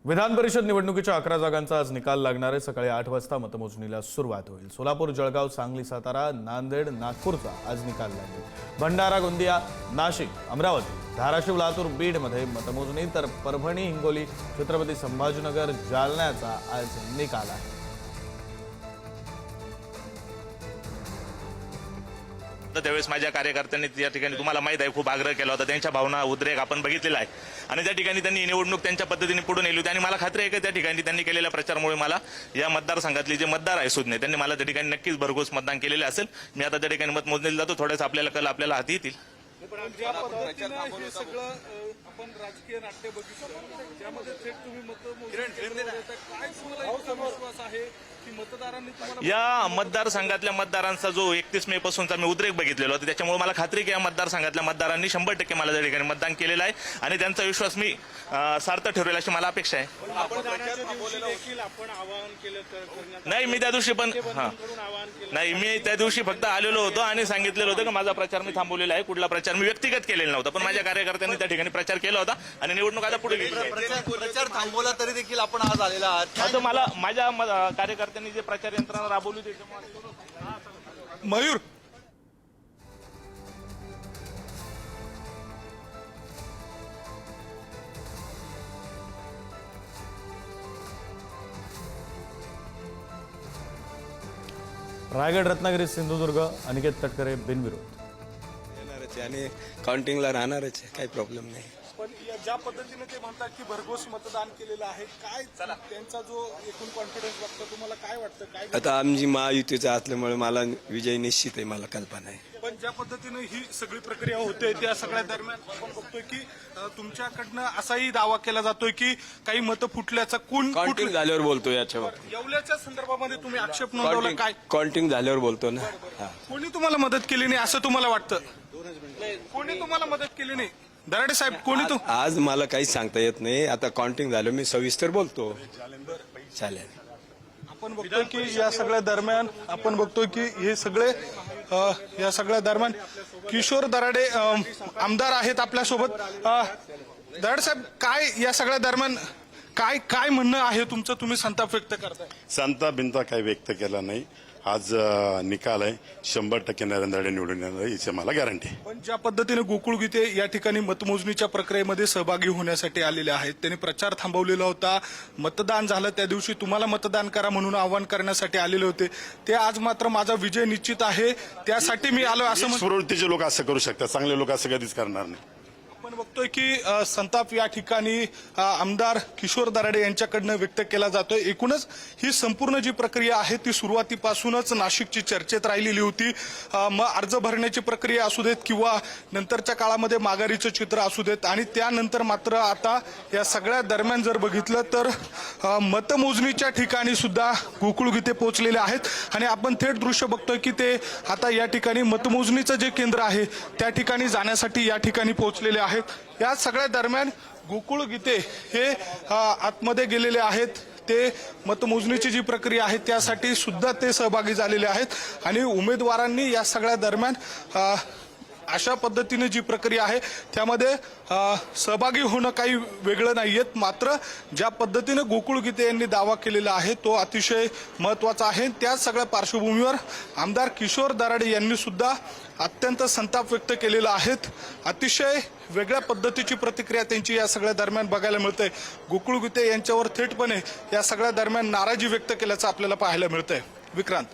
विधान परिषद निवडणुकीच्या 11 जागांचा आज निकाल लागणार आहे। सकाळी 8 वाजता मतमोजणीला सुरुवात होईल। सोलापूर, जळगाव, सांगली, सातारा, नांदेड, नागपूरचा आज निकाल लागेल। भंडारा, गोंदिया, नाशिक, अमरावती, धाराशिव, लातूर, बीड मध्ये मतमोजणी, तर परभणी, हिंगोली, छत्रपती संभाजीनगर, जालन्याचा आज निकाल आहे। त्यावेळेस माझ्या कार्यकर्त्यांनी त्या ठिकाणी तुम्हाला माहित आहे खूप आग्रह केला होता, त्यांच्या भावना उद्रेक आपण बघितलेला आहे आणि त्या ठिकाणी त्यांनी निवडणूक त्यांच्या पद्धतीने पुढे नेली होती आणि मला खात्री आहे की त्या ठिकाणी त्यांनी केलेल्या प्रचारामुळे मला या मतदारसंघातले जे मतदार आहे सुज्ञ त्यांनी मला त्या ठिकाणी नक्कीच भरघोस मतदान केलेले असेल। मी आता त्या ठिकाणी मतमोजणीला जातो, थोडेच आपल्याला कल आपल्याला हाती येतील। ज्या पद्धतीने हे सगळं आपण राजकीय नाट्य बघितलं ज्यामध्ये थेट तुम्ही काय तुम्हाला विश्वास आहे की मतदारांनी तुम्हाला या मतदारसंघातल्या मतदारांचा जो 31 मे पासूनचा मी उद्रेक बघितलेला होता त्याच्यामुळे मला खात्री की या मतदारसंघातल्या मतदारांनी 100% मला त्या ठिकाणी मतदान केलेलं आहे आणि त्यांचा विश्वास मी सार्थ ठरवेल अशी मला अपेक्षा आहे। आपण आवाहन केलं नाही, मी त्या दिवशी पण नाही, मी त्या दिवशी फक्त आलेलो होतो आणि सांगितलेलं होतं की माझा प्रचार मी थांबवलेला आहे। कुठला प्रचार मी व्यक्तिगत केलेला नव्हता, पण माझ्या कार्यकर्त्यांनी त्या ठिकाणी प्रचार केला होता आणि निवडणूक आता पुढे गेली। प्रचार थांबवला तरी देखील आपण आज आलेला आहात। आता मला माझ्या कार्यकर्त्यांनी जे प्रचार यंत्रणा राबवली त्याच्यामुळे मयूर रायगड, रत्नागिरी, सिंधुदुर्ग, अनिकेत तटकरे बिनविरोध येणारच आणि काउंटिंगला राहणारच आहे, काही प्रॉब्लेम नाही। पण ज्या पद्धतीने ते म्हणतात की भरघोस मतदान केलेलं आहे, काय त्यांचा जो एकूण कॉन्फिडन्स बघता तुम्हाला काय वाटतं? काय आता आमची महायुतीचा असल्यामुळे मला विजय निश्चित आहे, मला कल्पना आहे। पण ज्या पद्धतीने ही सगळी प्रक्रिया होते त्या सगळ्या दरम्यान आपण बघतोय की तुमच्याकडनं असाही दावा केला जातोय की काही मतं फुटल्याचा काउंटिंग झाल्यावर बोलतो याच्यावर, येवल्याच्या संदर्भामध्ये तुम्ही आक्षेप नोंदवला, काय काउंटिंग झाल्यावर बोलतो ना। कोणी तुम्हाला मदत केली नाही असं तुम्हाला वाटतं? कोणी तुम्हाला मदत केली नाही? दराडे साहेब, कोणी आज मला काही सांगता येत नाही, आता काउंटिंग झालं मी सविस्तर बोलतो। चालेल। आपण बघतोय की या सगळ्या दरम्यान आपण बघतोय की हे सगळे या सगळ्या दरम्यान किशोर दराडे आमदार आहेत आपल्यासोबत। दराडे साहेब, काय या सगळ्या दरम्यान काय काय म्हणणं आहे तुमचं? तुम्ही संताप व्यक्त करताय? संताप बिंता काही व्यक्त केला नाही। आज निकाल आहे, 100% नरेंद्र रेड्डी निवडून येणार याची मला गॅरंटी आहे। पण ज्या पद्धतीने गोकुळ गीते या ठिकाणी मतमोजणीच्या प्रक्रियेमध्ये सहभागी होण्यासाठी आलेले आहेत, त्यांनी प्रचार थांबवलेला होता, मतदान झालं त्या दिवशी तुम्हाला मतदान करा म्हणून आवाहन करण्यासाठी आलेले होते, ते आज मात्र माझा विजय निश्चित आहे त्यासाठी मी आलो असं प्रवृत्तीचे लोक असं करू शकतात, चांगले लोक असं कधीच करणार नाही। आपण बघतोय की संताप या ठिकाणी आमदार किशोर दराडे यांच्याकडनं व्यक्त केला जातोय। एकूणच ही संपूर्ण जी प्रक्रिया आहे ती सुरुवातीपासूनच नाशिकची चर्चेत राहिलेली होती। मग अर्ज भरण्याची प्रक्रिया असू देत किंवा नंतरच्या काळामध्ये माघारीचं चित्र असू देत आणि त्यानंतर मात्र आता या सगळ्या दरम्यान जर बघितलं तर मतमोजणीच्या ठिकाणी सुद्धा गोकुळ गीते पोहोचलेले आहेत आणि आपण थेट दृश्य बघतोय की ते आता या ठिकाणी मतमोजणीचं जे केंद्र आहे त्या ठिकाणी जाण्यासाठी या ठिकाणी पोहोचलेले आहेत। या सगळ्या दरम्यान गोकुळ गीते हे आतमध्ये गेलेले आहेत, ते मतमोजणीची जी प्रक्रिया आहे त्यासाठी सुद्धा ते सहभागी झालेले आहेत आणि उमेदवारांनी या सगळ्या दरम्यान अशा पद्धतीने जी प्रक्रिया आहे त्यामध्ये सहभागी होणं काही वेगळं नाहीये। मात्र ज्या पद्धतीने गोकुळ गीते यांनी दावा केलेला आहे तो अतिशय महत्वाचा आहे। त्या सगळ्या पार्श्वभूमीवर आमदार किशोर दराडे यांनी सुद्धा अत्यंत संताप व्यक्त केलेला आहे। अतिशय वेगळ्या पद्धतीची प्रतिक्रिया त्यांची या सगळ्या दरम्यान बघायला मिळते। गोकुळ गीते यांच्यावर थेटपणे या सगळ्या दरम्यान नाराजी व्यक्त केल्याचं आपल्याला पाहायला मिळतंय। विक्रांत,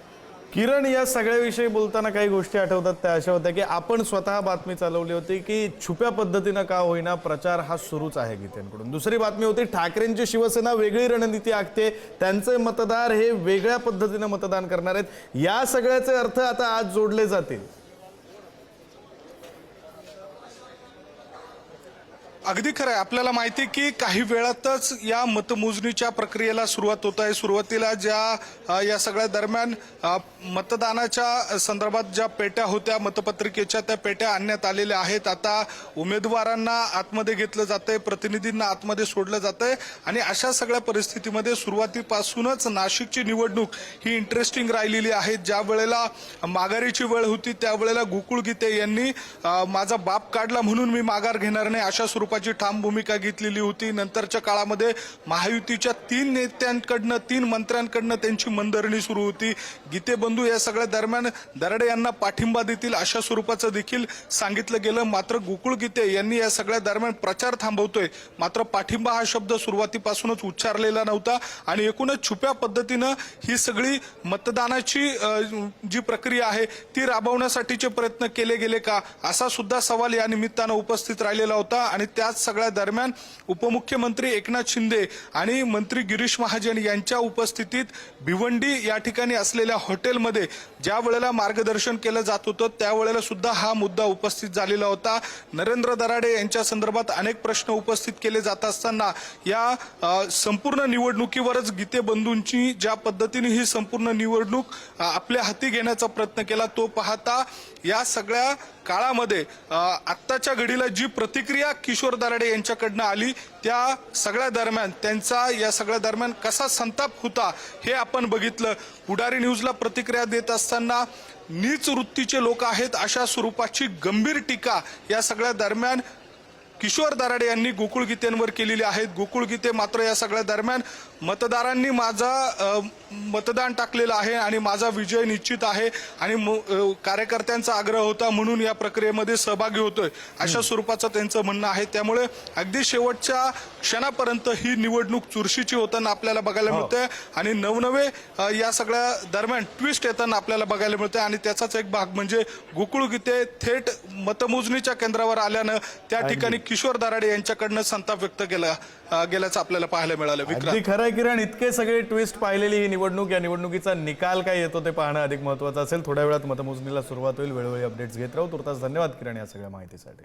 किरण, या सगळ्याविषयी बोलताना काही गोष्टी आठवतात त्या अशा होत्या की आपण स्वतः बातमी चालवली होती की छुप्या पद्धतीनं का होईना प्रचार हा सुरूच आहे गीतेंकडून। दुसरी बातमी होती ठाकरेंची शिवसेना वेगळी रणनीती आखते, त्यांचे मतदार हे वेगळ्या पद्धतीनं मतदान करणार आहेत। या सगळ्याचे अर्थ आता आज जोडले जातील। अगदी खरं आहे। आपल्याला माहिती आहे की काही वेळातच या मतमोजणीच्या प्रक्रियेला सुरुवात होत आहे। सुरुवातीला ज्या या सगळ्या दरम्यान मतदानाच्या संदर्भात ज्या पेट्या होत्या मतपत्रिकेच्या त्या पेट्या आणण्यात आलेल्या आहेत. आता उमेदवारांना आतमध्ये घेतलं जातंय, प्रतिनिधींना आतमध्ये सोडलं जातंय आणि अशा सगळ्या परिस्थितीमध्ये सुरुवातीपासूनच नाशिकची निवडणूक ही इंटरेस्टिंग राहिलेली आहे. ज्या वेळेला माघारीची वेळ होती त्यावेळेला गोकुळ गीते यांनी माझा बाप काढला म्हणून मी माघार घेणार नाही अशा स्वरूपाची ठाम भूमिका घेतलेली होती. नंतरच्या काळामध्ये महायुतीच्या 3 नेत्यांकडनं 3 मंत्र्यांकडनं त्यांची मनधरणी सुरू होती. गीते बंधू या सगळ्या दरम्यान दराडे यांना पाठिंबा देतील अशा स्वरूपाचं देखील सांगितलं गेलं. मात्र गोकुळ गीते यांनी या सगळ्या दरम्यान प्रचार थांबवतोय. मात्र पाठिंबा हा शब्द सुरुवातीपासूनच उच्चारलेला नव्हता आणि एकूणच छुप्या पद्धतीनं ही सगळी मतदानाची जी प्रक्रिया आहे ती राबवण्यासाठीचे प्रयत्न केले गेले का असा सुद्धा सवाल या निमित्तानं उपस्थित राहिलेला होता. आणि त्याच सगळ्या दरम्यान उपमुख्यमंत्री एकनाथ शिंदे आणि मंत्री गिरीश महाजन यांच्या उपस्थितीत भिवंडी या ठिकाणी असलेल्या हॉटेलमध्ये ज्या वेळेला मार्गदर्शन केलं जात होतं त्यावेळेला सुद्धा हा मुद्दा उपस्थित झालेला होता. नरेंद्र दराडे यांच्या संदर्भात अनेक प्रश्न उपस्थित केले जात असताना या संपूर्ण निवडणुकीवरच गीते बंधूंची ज्या पद्धतीने ही संपूर्ण निवडणूक आपल्या हाती घेण्याचा प्रयत्न केला तो पाहता या सगळ्या काळामध्ये आत्ताच्या घडीला जी प्रतिक्रिया किशोर दराडे यांच्याकडनं आली त्या सगळ्या दरम्यान त्यांचा या सगळ्या दरम्यान कसा संताप होता हे आपण बघितलं. पुढारी न्यूजला प्रतिक्रिया देत असताना नीच वृत्तीचे लोक आहेत अशा स्वरूपाची गंभीर टीका या सगळ्या दरम्यान किशोर दराडे यांनी गोकुळ गीतेंवर केलेली आहेत. गोकुळ गीते मात्र या सगळ्या दरम्यान मतदारांनी माझा मतदान टाकलेलं आहे आणि माझा विजय निश्चित आहे आणि कार्यकर्त्यांचा आग्रह होता म्हणून या प्रक्रियेमध्ये सहभागी होतोय अशा स्वरूपाचं त्यांचं म्हणणं आहे. त्यामुळे अगदी शेवटच्या क्षणापर्यंत ही निवडणूक चुरशीची होताना आपल्याला बघायला मिळते आणि नवनवे या सगळ्या दरम्यान ट्विस्ट येताना आपल्याला बघायला मिळते आणि त्याचाच एक भाग म्हणजे गोकुळ गीते थेट मतमोजणीच्या केंद्रावर आल्यानं त्या ठिकाणी किशोर दराडे यांच्याकडनं संताप व्यक्त गेल्याचं आपल्याला पाहायला मिळालं. अगदी खरं किरण, इतके सगळे ट्विस्ट पाहिलेली ही निवडणूक, या निवडणुकीचा निकाल काय येतो ते पाहणं अधिक महत्त्वाचं असेल. थोड्या वेळात मतमोजणीला सुरुवात होईल. वेळोवेळी अपडेट्स घेत राहू. तुर्तास धन्यवाद किरण या सगळ्या माहितीसाठी.